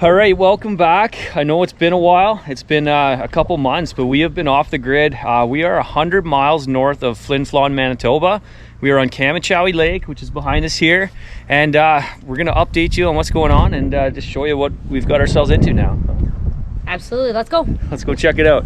All right, welcome back. I know it's been a while. It's been a couple months, but we have been off the grid. We are 100 miles north of Flin Flon, Manitoba. We are on Kamuchawie Lake, which is behind us here. And we're gonna update you on what's going on and just show you what we've got ourselves into now. Absolutely, let's go. Let's go check it out.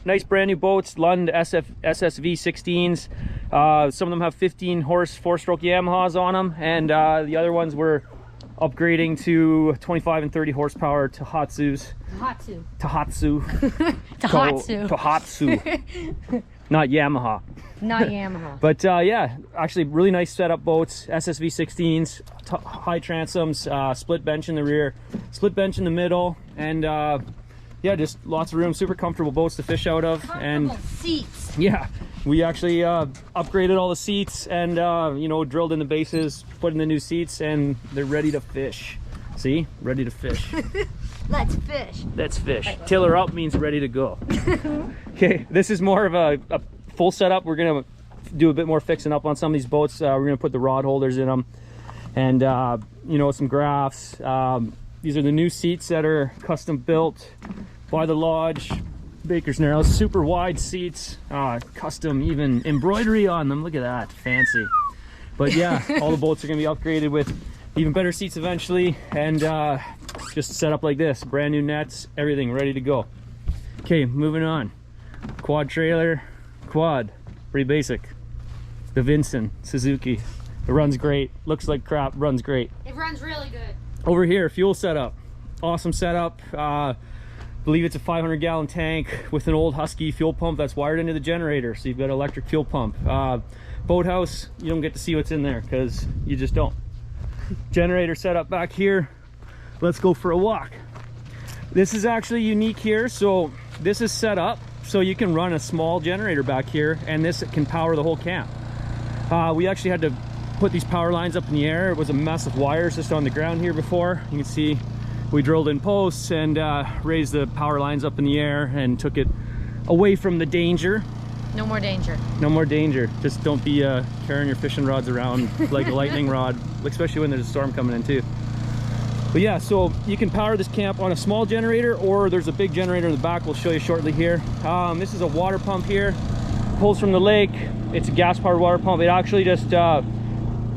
Nice brand new boats, Lund SSV 16s. Some of them have 15 horse 4-stroke Yamahas on them, and the other ones we're upgrading to 25 and 30 horsepower Tohatsus. Tohatsu. Not Yamaha. Not Yamaha. But yeah, actually really nice setup boats, SSV 16s, high transoms, split bench in the rear, split bench in the middle, and yeah, just lots of room, super comfortable boats to fish out of. And seats. Yeah, we actually upgraded all the seats and you know, drilled in the bases, put in the new seats, and they're ready to fish. See, ready to fish. Let's fish. Let's fish. Tiller up means ready to go. Okay, this is more of a full setup. We're gonna do a bit more fixing up on some of these boats. We're gonna put the rod holders in them, and you know, some graphs. These are the new seats that are custom built by the lodge, Baker's Narrows, super wide seats, custom even embroidery on them. Look at that, fancy. But yeah, all the boats are gonna be upgraded with even better seats eventually, and just set up like this, brand new nets, everything ready to go. Okay, moving on. Quad trailer, quad, pretty basic. The Vincent Suzuki. It runs great, looks like crap, runs great. It runs really good. Over here, fuel setup, awesome setup. Believe it's a 500-gallon tank with an old Husky fuel pump that's wired into the generator, so you've got an electric fuel pump. Boathouse, you don't get to see what's in there because you just don't. Generator setup back here. Let's go for a walk. This is actually unique here, so this is set up so you can run a small generator back here, and this can power the whole camp. We actually had to put these power lines up in the air. It was a mess of wires just on the ground here before. You can see we drilled in posts and raised the power lines up in the air and took it away from the danger. No more danger. No more danger. Just don't be carrying your fishing rods around like a lightning rod, especially when there's a storm coming in too. But yeah, so you can power this camp on a small generator, or there's a big generator in the back we'll show you shortly here. This is a water pump here, pulls from the lake. It's a gas powered water pump. It actually just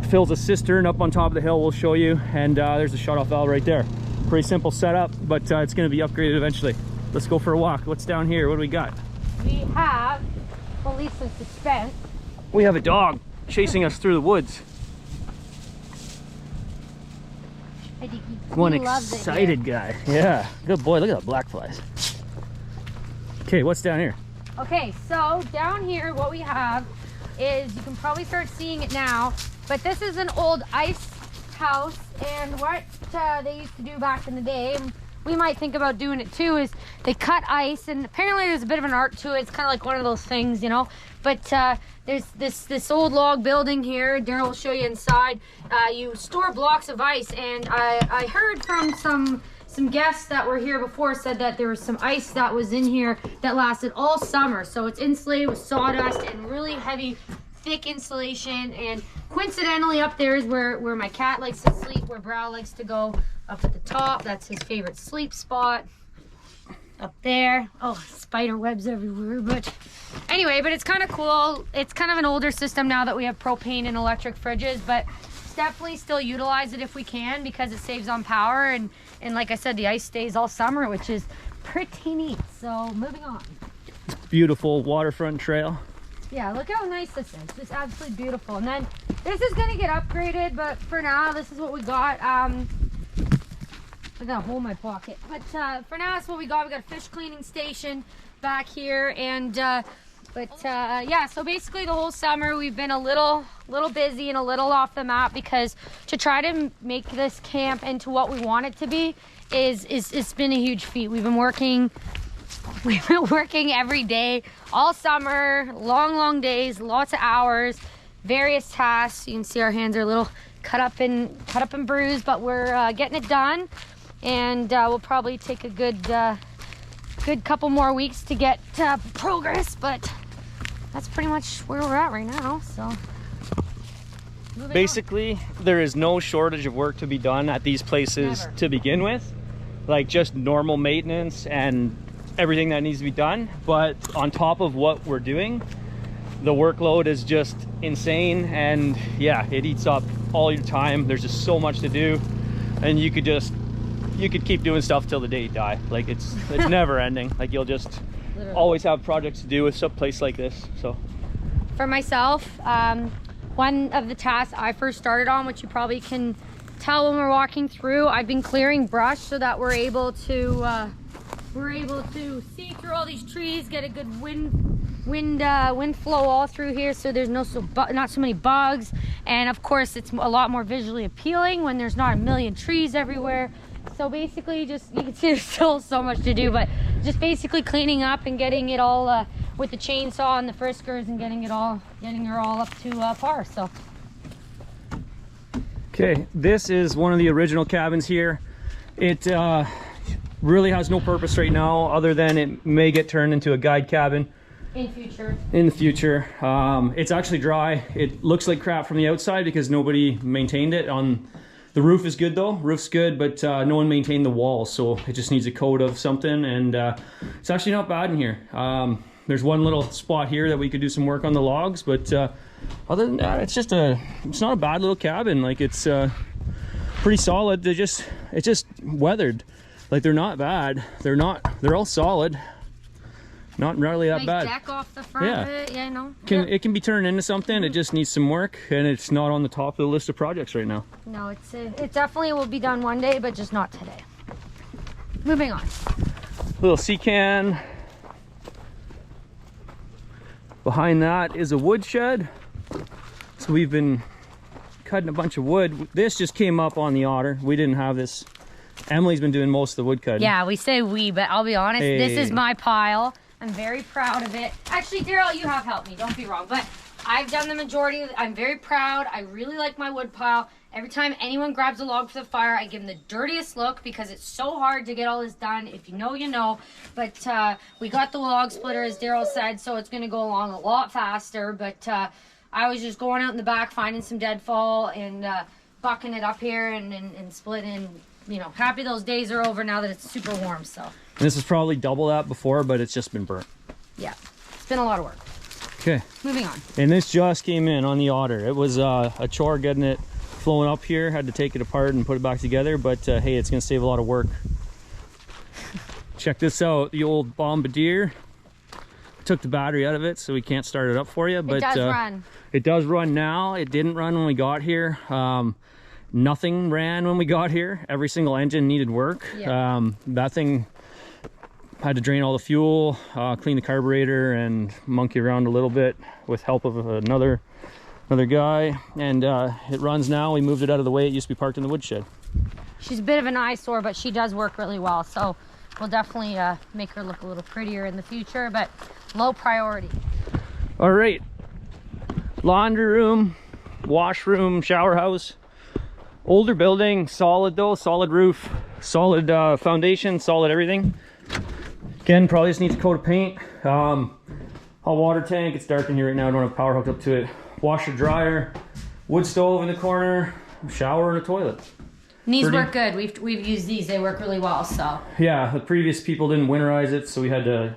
fills a cistern up on top of the hill, we'll show you, and there's a shut-off valve right there. Pretty simple setup, but it's going to be upgraded eventually. Let's go for a walk. What's down here? What do we got? We have police and suspense. We have a dog chasing us through the woods. One excited guy. Yeah, good boy. Look at the black flies. Okay, what's down here? Okay, so down here what we have is, you can probably start seeing it now, but this is an old ice house, and what they used to do back in the day, and we might think about doing it too, is they cut ice, and apparently there's a bit of an art to it. It's kind of like one of those things, you know, but there's this old log building here. Daryl will show you inside. You store blocks of ice, and I heard from some some guests that were here before said that there was some ice that was in here that lasted all summer. So it's insulated with sawdust and really heavy, thick insulation. And coincidentally up there is where my cat likes to sleep, where Brow likes to go up at the top. That's his favorite sleep spot. Up there. Oh, spider webs everywhere. But anyway, but it's kind of cool. It's kind of an older system now that we have propane and electric fridges, but definitely still utilize it if we can because it saves on power. And like I said, the ice stays all summer, which is pretty neat. So moving on. Beautiful waterfront trail. Yeah, look how nice this is. Just absolutely beautiful. And then this is going to get upgraded, but for now, this is what we got. I got a hole in my pocket, but for now that's what we got. We got a fish cleaning station back here, and yeah, so basically the whole summer we've been a little busy and a little off the map because to try to make this camp into what we want it to be is it's been a huge feat. We've been working every day all summer, long days, lots of hours, various tasks. You can see our hands are a little cut up and bruised, but we're getting it done. And we'll probably take a good couple more weeks to get progress, but that's pretty much where we're at right now. So basically there is no shortage of work to be done at these places. Never. To begin with, like just normal maintenance and everything that needs to be done, but on top of what we're doing, the workload is just insane. And yeah, it eats up all your time. There's just so much to do, and you could keep doing stuff till the day you die. Like it's never ending. Like you'll just literally always have projects to do with some place like this. So for myself, one of the tasks I first started on, which you probably can tell when we're walking through, I've been clearing brush so that we're able to see through all these trees, get a good wind flow all through here, so there's not so many bugs. And of course it's a lot more visually appealing when there's not a million trees everywhere. So basically, just you can see there's still so much to do, but just basically cleaning up and getting it all with the chainsaw and the friskers and getting her all up to par. So okay, this is one of the original cabins here. It really has no purpose right now other than it may get turned into a guide cabin in the future. It's actually dry. It looks like crap from the outside because nobody maintained it. The roof is good though, roof's good, but no one maintained the walls, so it just needs a coat of something. And it's actually not bad in here. There's one little spot here that we could do some work on the logs, but other than that, it's not a bad little cabin. Like it's pretty solid. It's just weathered. Like they're not bad. They're all solid. Not really that bad. Deck off the front of it. Yeah, no. It can be turned into something. It just needs some work, and it's not on the top of the list of projects right now. No, it definitely will be done one day, but just not today. Moving on. Little sea can. Behind that is a wood shed. So we've been cutting a bunch of wood. This just came up on the Otter. We didn't have this. Emily's been doing most of the wood cutting. Yeah, we say we, but I'll be honest, This is my pile. I'm very proud of it. Actually, Daryl, you have helped me, don't be wrong, but I've done the majority of it. I'm very proud. I really like my wood pile. Every time anyone grabs a log for the fire, I give them the dirtiest look because it's so hard to get all this done. If you know, you know. But we got the log splitter, as Daryl said, so it's going to go along a lot faster. But I was just going out in the back, finding some deadfall and bucking it up here and splitting. You know, happy those days are over now that it's super warm. So this is probably double that before, but it's just been burnt. Yeah, it's been a lot of work. Okay, moving on. And this just came in on the Otter. It was a chore getting it flown up here. Had to take it apart and put it back together, but hey, it's gonna save a lot of work. Check this out, the old Bombardier. Took the battery out of it, so we can't start it up for you, but it does run. It does run now. It didn't run when we got here. Nothing ran when we got here. Every single engine needed work. Yeah. That thing had to drain all the fuel, clean the carburetor, and monkey around a little bit with help of another guy. And it runs now. We moved it out of the way. It used to be parked in the woodshed. She's a bit of an eyesore, but she does work really well. So we'll definitely make her look a little prettier in the future, but low priority. All right. Laundry room, washroom, shower house. Older building, solid though, solid roof. solid foundation, solid everything. Again, probably just needs a coat of paint. Hot water tank, it's dark in here right now, I don't have power hooked up to it. Washer dryer, wood stove in the corner, shower and a toilet. And these work good. We've used these, they work really well, so. Yeah, the previous people didn't winterize it, so we had to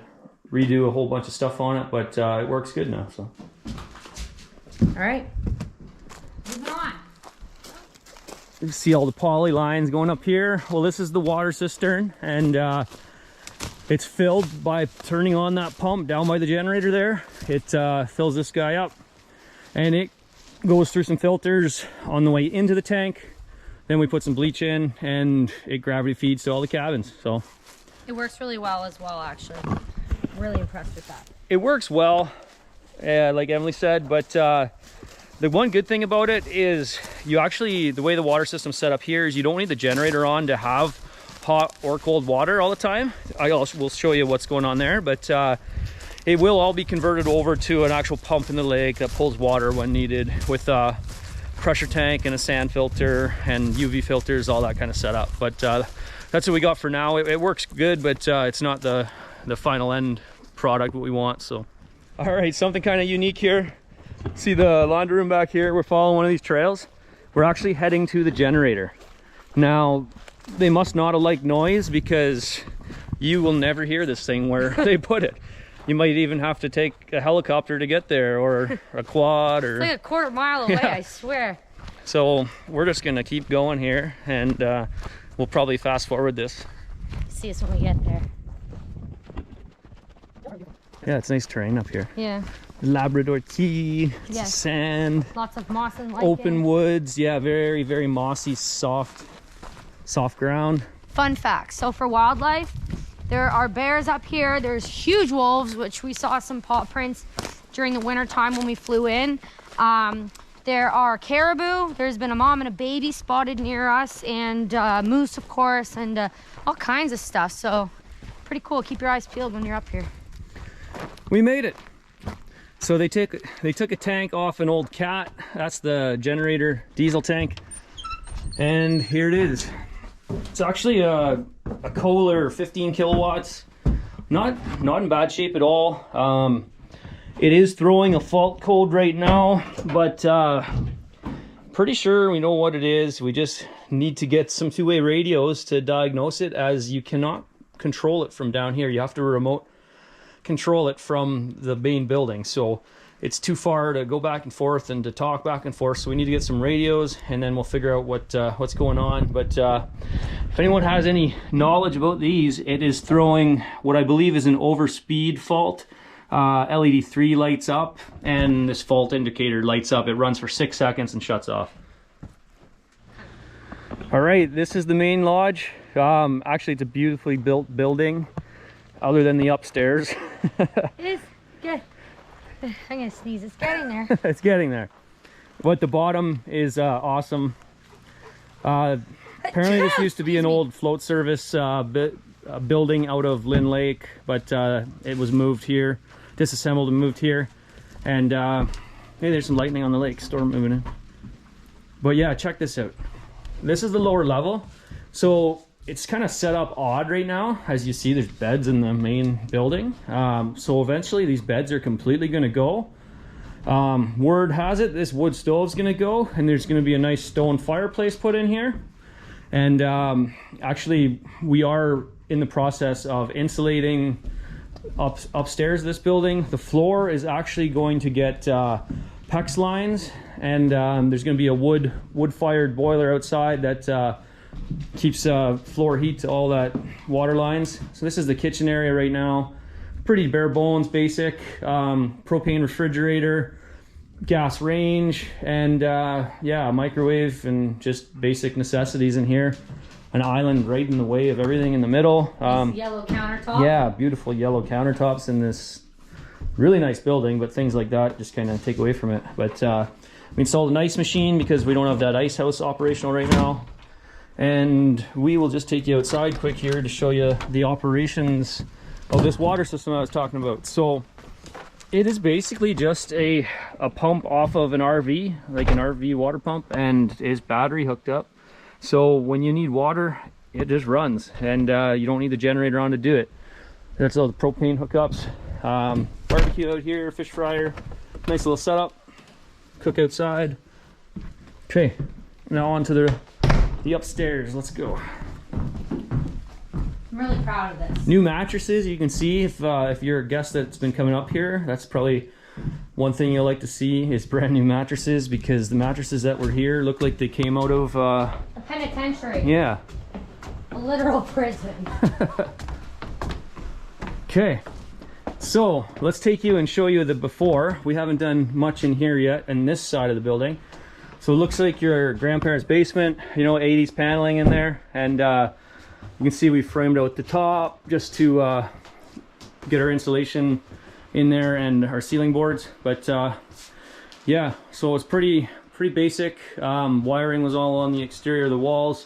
redo a whole bunch of stuff on it, but it works good now, so. All right, moving on. You see all the poly lines going up here. Well, this is the water cistern, and it's filled by turning on that pump down by the generator there. It fills this guy up, and it goes through some filters on the way into the tank. Then we put some bleach in, and it gravity feeds to all the cabins. So it works really well as well, actually. Really impressed with that. It works well, like Emily said, but the one good thing about it is you actually, the way the water system's set up here is you don't need the generator on to have hot or cold water all the time. We'll show you what's going on there, but it will all be converted over to an actual pump in the lake that pulls water when needed, with a pressure tank and a sand filter and UV filters, all that kind of setup. But that's what we got for now. It works good, but it's not the final end product what we want. So all right, something kind of unique here. See the laundry room back here? We're following one of these trails. We're actually heading to the generator. Now, they must not have liked noise, because you will never hear this thing where they put it. You might even have to take a helicopter to get there, or a quad, or... It's like a quarter mile away, yeah. I swear. So we're just gonna keep going here, and we'll probably fast forward this. See us when we get there. Yeah, it's nice terrain up here. Yeah. Labrador tea, yes. Sand. Lots of moss and lichen. Open woods, yeah, very, very mossy, soft ground. Fun fact, so for wildlife, there are bears up here, there's huge wolves, which we saw some paw prints during the winter time when we flew in. There are caribou, there's been a mom and a baby spotted near us, and moose, of course, and all kinds of stuff. So pretty cool, keep your eyes peeled when you're up here. We made it. So they took a tank off an old cat. That's the generator diesel tank, and here it is. It's actually a Kohler 15 kilowatts. Not in bad shape at all. It is throwing a fault code right now, but pretty sure we know what it is. We just need to get some two-way radios to diagnose it, as you cannot control it from down here. You have to remote control it from the main building, so it's too far to go back and forth and to talk back and forth. So we need to get some radios, and then we'll figure out what's going on. But if anyone has any knowledge about these, it is throwing what I believe is an overspeed fault. LED 3 lights up, and this fault indicator lights up. It runs for 6 seconds and shuts off. All right, this is the main lodge. Actually, it's a beautifully built building, other than the upstairs. It is good. I'm gonna sneeze. It's getting there. It's getting there. But the bottom is awesome. Apparently this used to be an old float service building out of Lynn Lake, but it was moved here, disassembled and moved here. And hey, there's some lightning on the lake, storm moving in. But yeah, check this out. This is the lower level. So it's kind of set up odd right now. As you see, there's beds in the main building. So eventually these beds are completely going to go. Word has it this wood stove's going to go, and there's going to be a nice stone fireplace put in here. And actually we are in the process of insulating upstairs this building. The floor is actually going to get PEX lines, and there's going to be a wood-fired boiler outside that keeps floor heat to all that water lines. So this is the kitchen area right now. Pretty bare bones, basic. Propane refrigerator, gas range, and yeah, a microwave, and just basic necessities in here. An island right in the way of everything in the middle. Yellow countertop. Yeah, beautiful yellow countertops in this really nice building, but things like that just kind of take away from it. But we installed an ice machine because we don't have that ice house operational right now. And we will just take you outside quick here to show you the operations of this water system I was talking about. So it is basically just a pump off of an RV, like an RV water pump, and is battery hooked up. So when you need water, it just runs, and you don't need the generator on to do it. That's all the propane hookups. Barbecue out here, fish fryer, nice little setup. Cook outside. Okay, now on to the upstairs. Let's go. I'm really proud of this. New mattresses. You can see if you're a guest that's been coming up here, that's probably one thing you'll like to see is brand new mattresses, because the mattresses that were here look like they came out of a penitentiary. Yeah. A literal prison. Okay, so let's take you and show you the before. We haven't done much in here yet in this side of the building. So it looks like your grandparents' basement, you know, 80s paneling in there, and you can see we framed out the top just to get our insulation in there and our ceiling boards. But yeah, so it's pretty basic. Wiring was all on the exterior of the walls.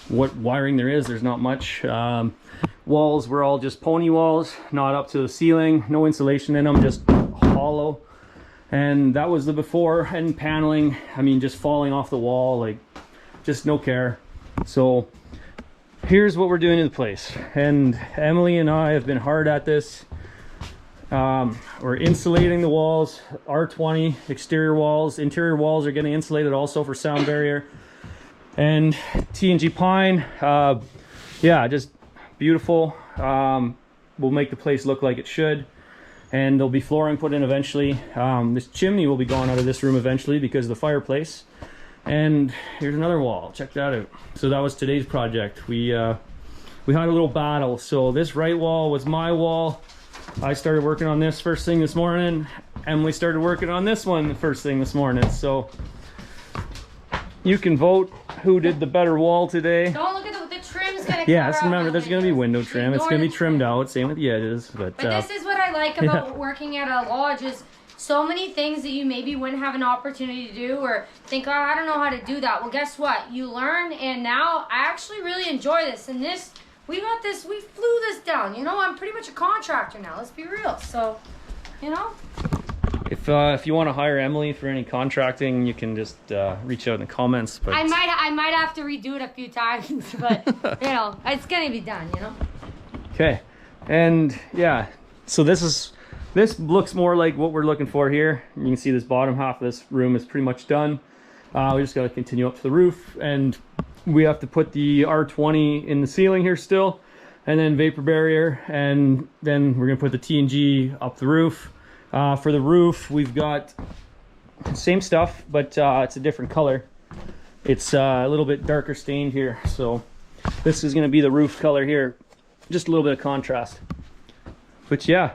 What wiring there is, there's not much. Walls were all just pony walls, not up to the ceiling, no insulation in them, just hollow. And that was the before. And paneling, I mean, just falling off the wall, like just no care. So here's what we're doing in the place, and Emily and I have been hard at this. We're insulating the walls, R20 exterior walls. Interior walls are getting insulated also for sound barrier. And T&G pine, yeah, just beautiful. We'll make the place look like it should, and there'll be flooring put in eventually. This chimney will be gone out of this room eventually because of the fireplace. And here's another wall, check that out. So that was today's project. We had a little battle. So this right wall was my wall. I started working on this first thing this morning. Emily started working on this one the first thing this morning. So you can vote who did the better wall today. Don't look at the trim's gonna Yeah, just remember there's gonna be window trim. It's gonna be trimmed out, same with the edges. But this is what I like about working at a lodge, is so many things that you maybe wouldn't have an opportunity to do, or think, oh, I don't know how to do that. Well, guess what? You learn, and now I actually really enjoy this. And this, we got this, we flew this down. You know, I'm pretty much a contractor now. Let's be real. So, you know. If you want to hire Emily for any contracting, you can just reach out in the comments. But I might have to redo it a few times, but you know, it's gonna be done. You know. Okay, and yeah, so this looks more like what we're looking for here. You can see this bottom half of this room is pretty much done. We just got to continue up to the roof, and we have to put the R20 in the ceiling here still, and then vapor barrier, and then we're gonna put the T&G up the roof. For the roof, we've got same stuff, but it's a different color. It's a little bit darker stained here, so this is gonna be the roof color here. Just a little bit of contrast. But yeah,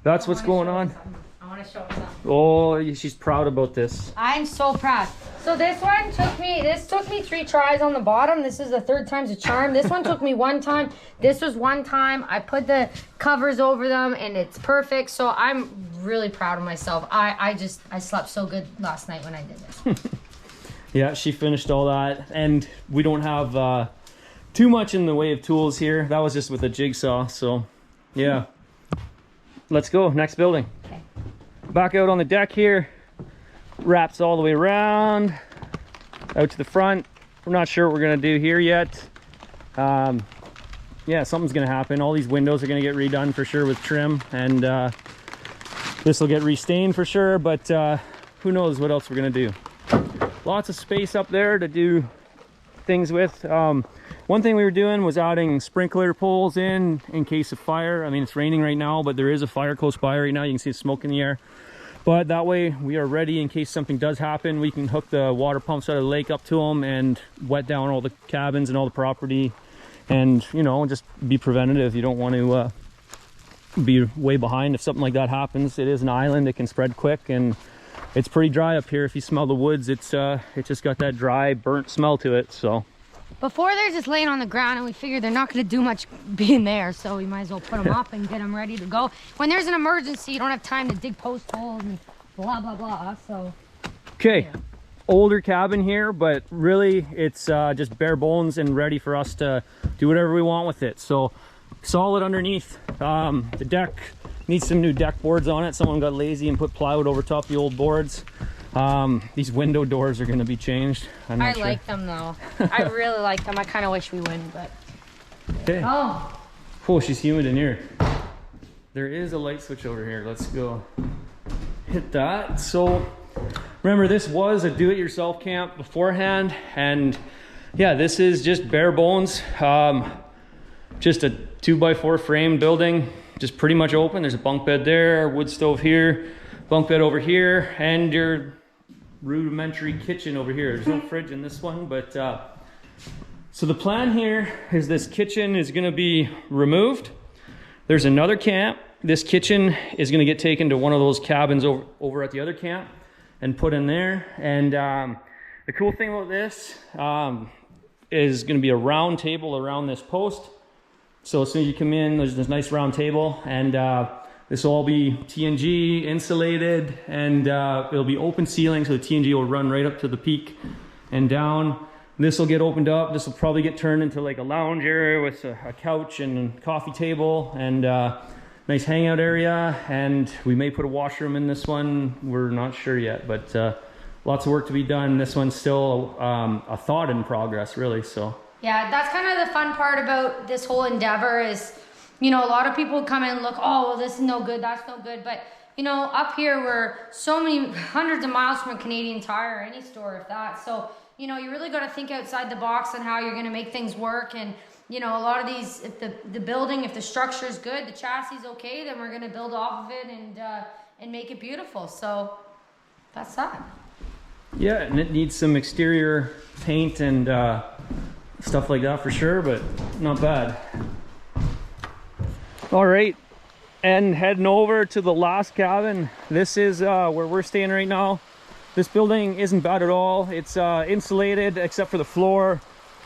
that's what's going on. I want to show them. Oh, she's proud about this. I'm so proud. So this one took me 3 tries on the bottom. This is the 3rd time's a charm. This one took me 1 time. This was 1 time. I put the covers over them and it's perfect. So I'm really proud of myself. I slept so good last night when I did this. Yeah, she finished all that, and we don't have too much in the way of tools here. That was just with a jigsaw. So yeah, let's go next building. Okay. Back out on the deck here, wraps all the way around out to the front. We're not sure what we're gonna do here yet. Yeah, something's gonna happen. All these windows are gonna get redone for sure with trim, and this will get restained for sure, but who knows what else we're gonna do. Lots of space up there to do things with. One thing we were doing was adding sprinkler poles in case of fire. I mean, it's raining right now, but there is a fire close by right now. You can see the smoke in the air. But that way we are ready in case something does happen. We can hook the water pumps out of the lake up to them and wet down all the cabins and all the property, and you know, just be preventative. You don't want to be way behind if something like that happens. It is an island, it can spread quick, and it's pretty dry up here. If you smell the woods, it's just got that dry, burnt smell to it. So before they're just laying on the ground, and we figured they're not going to do much being there, so we might as well put them up and get them ready to go. When there's an emergency, you don't have time to dig post holes and blah blah blah. So okay, yeah. Older cabin here, but really it's just bare bones and ready for us to do whatever we want with it. So solid underneath. The deck needs some new deck boards on it. Someone got lazy and put plywood over top the old boards. These window doors are going to be changed. I like them though. I really like them. I kind of wish we wouldn't, but Okay. Oh. Oh, she's humid in here. There is a light switch over here. Let's go hit that. So remember, this was a do-it-yourself camp beforehand, and yeah, this is just bare bones. Just a 2x4 frame building, just pretty much open. There's a bunk bed there, wood stove here, bunk bed over here, and your rudimentary kitchen over here. There's no fridge in this one, but so the plan here is this kitchen is going to be removed. There's another camp. This kitchen is going to get taken to one of those cabins over at the other camp and put in there. And the cool thing about this is going to be a round table around this post. So as soon as you come in, there's this nice round table, and this will all be TNG insulated, and it'll be open ceiling, so the TNG will run right up to the peak and down. This will get opened up. This will probably get turned into like a lounge area with a couch and coffee table and nice hangout area. And we may put a washroom in this one. We're not sure yet, but lots of work to be done. This one's still a thought in progress, really. So yeah, that's kind of the fun part about this whole endeavor is, you know, a lot of people come in and look, oh, well, this is no good, that's no good. But, you know, up here, we're so many hundreds of miles from a Canadian Tire or any store, if that. So, you know, you really got to think outside the box on how you're going to make things work. And, you know, a lot of these, if the building, if the structure is good, the chassis is okay, then we're going to build off of it and make it beautiful. So that's that. yeah, and it needs some exterior paint and stuff like that for sure, but not bad. All right, and heading over to the last cabin. This is where we're staying right now. This building isn't bad at all. It's insulated except for the floor,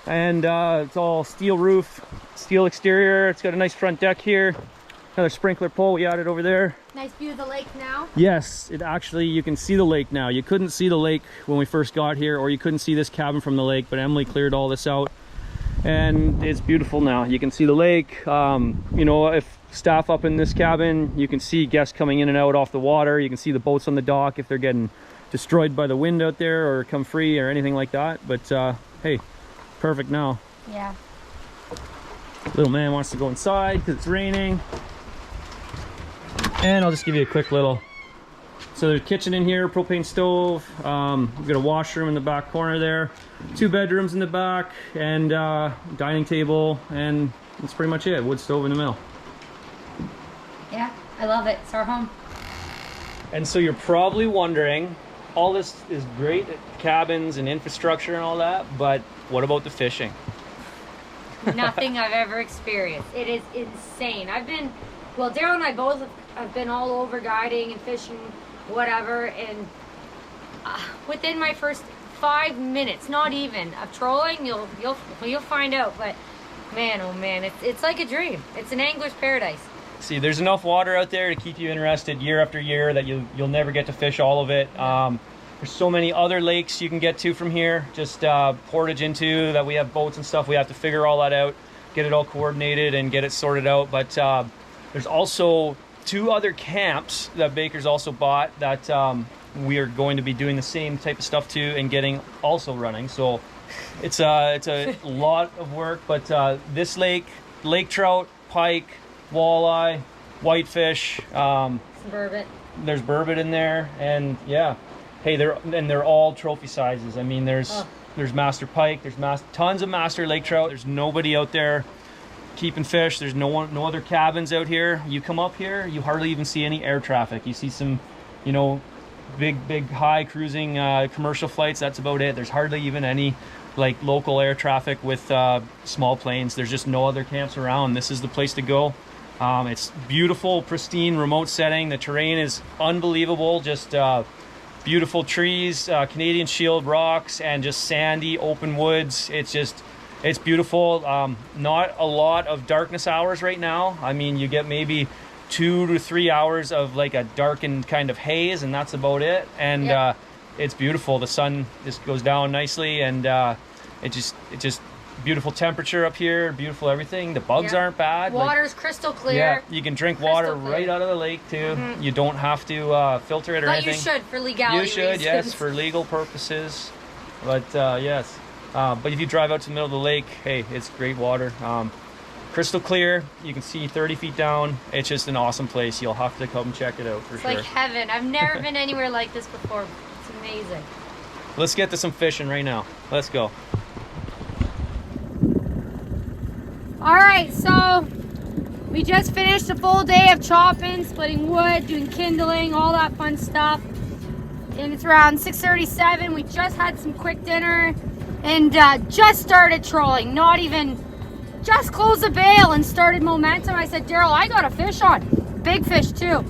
and it's all steel roof, steel exterior. It's got a nice front deck here. Another sprinkler pole we added over there. Nice view of the lake now. Yes, it actually, you can see the lake now. You couldn't see the lake when we first got here, or you couldn't see this cabin from the lake, but Emily cleared all this out and it's beautiful now. You can see the lake. You know, if staff up in this cabin, you can see guests coming in and out off the water. You can see the boats on the dock if they're getting destroyed by the wind out there or come free or anything like that. But hey, perfect now. Yeah. Little man wants to go inside because it's raining. And I'll just give you a quick little. So there's a kitchen in here, propane stove. We've got a washroom in the back corner there. 2 bedrooms in the back, and dining table, and that's pretty much it. Wood stove in the middle. Yeah, I love it. It's our home. And so you're probably wondering, all this is great, cabins and infrastructure and all that, but what about the fishing? Nothing I've ever experienced. It is insane. Well, Daryl and I both have been all over guiding and fishing, whatever, and within my first 5 minutes, not even, of trolling, you'll find out. But man, oh man, it's like a dream. It's an angler's paradise. See, there's enough water out there to keep you interested year after year that you'll never get to fish all of it. There's so many other lakes you can get to from here, just portage into, that we have boats and stuff. We have to figure all that out, get it all coordinated and get it sorted out. But there's also 2 other camps that Baker's also bought that we are going to be doing the same type of stuff to and getting also running. So it's a lot of work, but this lake trout, pike, walleye, whitefish, some burbot. There's burbot in there, and yeah, hey, they're all trophy sizes. I mean, there's master pike, there's tons of master lake trout. There's nobody out there keeping fish. There's no other cabins out here. You come up here, you hardly even see any air traffic. You see some, you know, big high cruising commercial flights. That's about it. There's hardly even any like local air traffic with small planes. There's just no other camps around. This is the place to go. It's beautiful, pristine, remote setting. The terrain is unbelievable. Just beautiful trees, Canadian shield rocks, and just sandy open woods. It's beautiful. Not a lot of darkness hours right now. I mean, you get maybe 2 to 3 hours of like a darkened kind of haze, and that's about it. And yep. It's beautiful. The sun just goes down nicely, and it just beautiful temperature up here, beautiful everything. The bugs aren't bad. Water's crystal clear. Yeah, you can drink water right out of the lake too. Mm-hmm. You don't have to filter it or anything. You should for legality reasons. Yes, for legal purposes. But yes. But if you drive out to the middle of the lake, hey, it's great water. Crystal clear. You can see 30 feet down. It's just an awesome place. You'll have to come check it out for It's sure. like heaven. I've never been anywhere like this before. It's amazing. Let's get to some fishing right now. Let's go. All right, so we just finished a full day of chopping, splitting wood, doing kindling, all that fun stuff. And it's around 6:37. We just had some quick dinner and just started trolling. Not even, just closed the bail and started momentum. I said, Daryl, I got a fish on. Big fish too.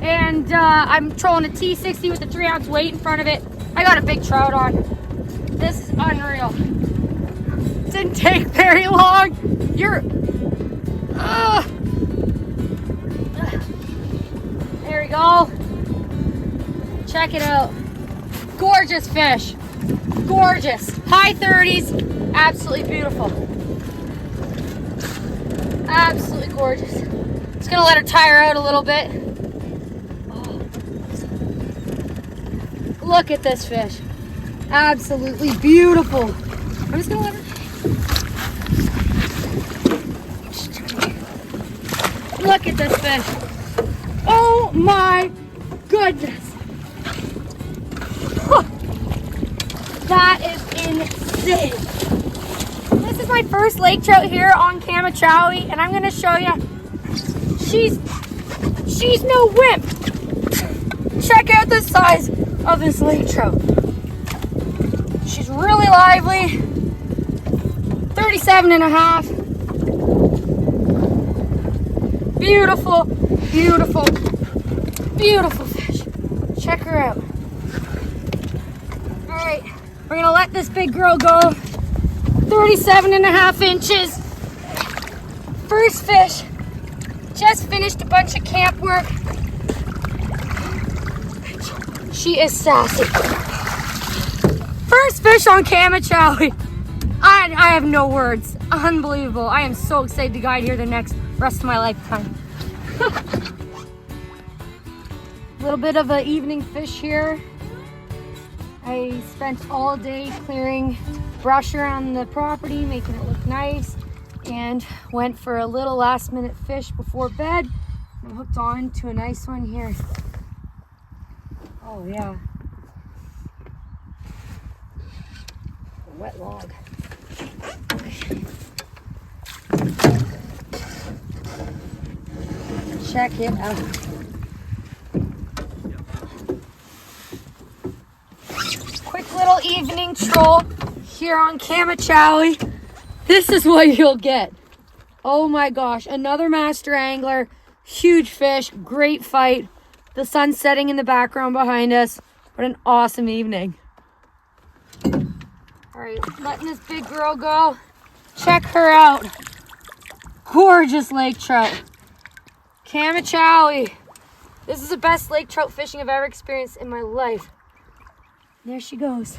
And I'm trolling a T60 with a 3-ounce weight in front of it. I got a big trout on. This is unreal. Didn't take very long. There we go. Check it out. Gorgeous fish. Gorgeous. High 30s. Absolutely beautiful. Absolutely gorgeous. Just gonna let her tire out a little bit. Oh. Look at this fish. Absolutely beautiful. I'm just gonna let her. Look at this fish. Oh my goodness. That is insane. This is my first lake trout here on Kamuchawie, and I'm gonna show you. She's no wimp. Check out the size of this lake trout. She's really lively. 37 and a half. Beautiful, beautiful, beautiful fish. Check her out. All right, we're gonna let this big girl go. 37 and a half inches. First fish. Just finished a bunch of camp work. She is sassy. First fish on Kamuchawie. I have no words. Unbelievable. I am so excited to guide here the rest of my lifetime. A little bit of an evening fish here. I spent all day clearing brush around the property, making it look nice, and went for a little last minute fish before bed. I'm hooked on to a nice one here. Oh yeah. A wet log. Check it out. Quick little evening troll here on Kamuchawie. This is what you'll get. Oh my gosh, another master angler, huge fish, great fight. The sun setting in the background behind us. What an awesome evening. All right, letting this big girl go. Check her out. Gorgeous lake trout. Kamuchawie. This is the best lake trout fishing I've ever experienced in my life. There she goes.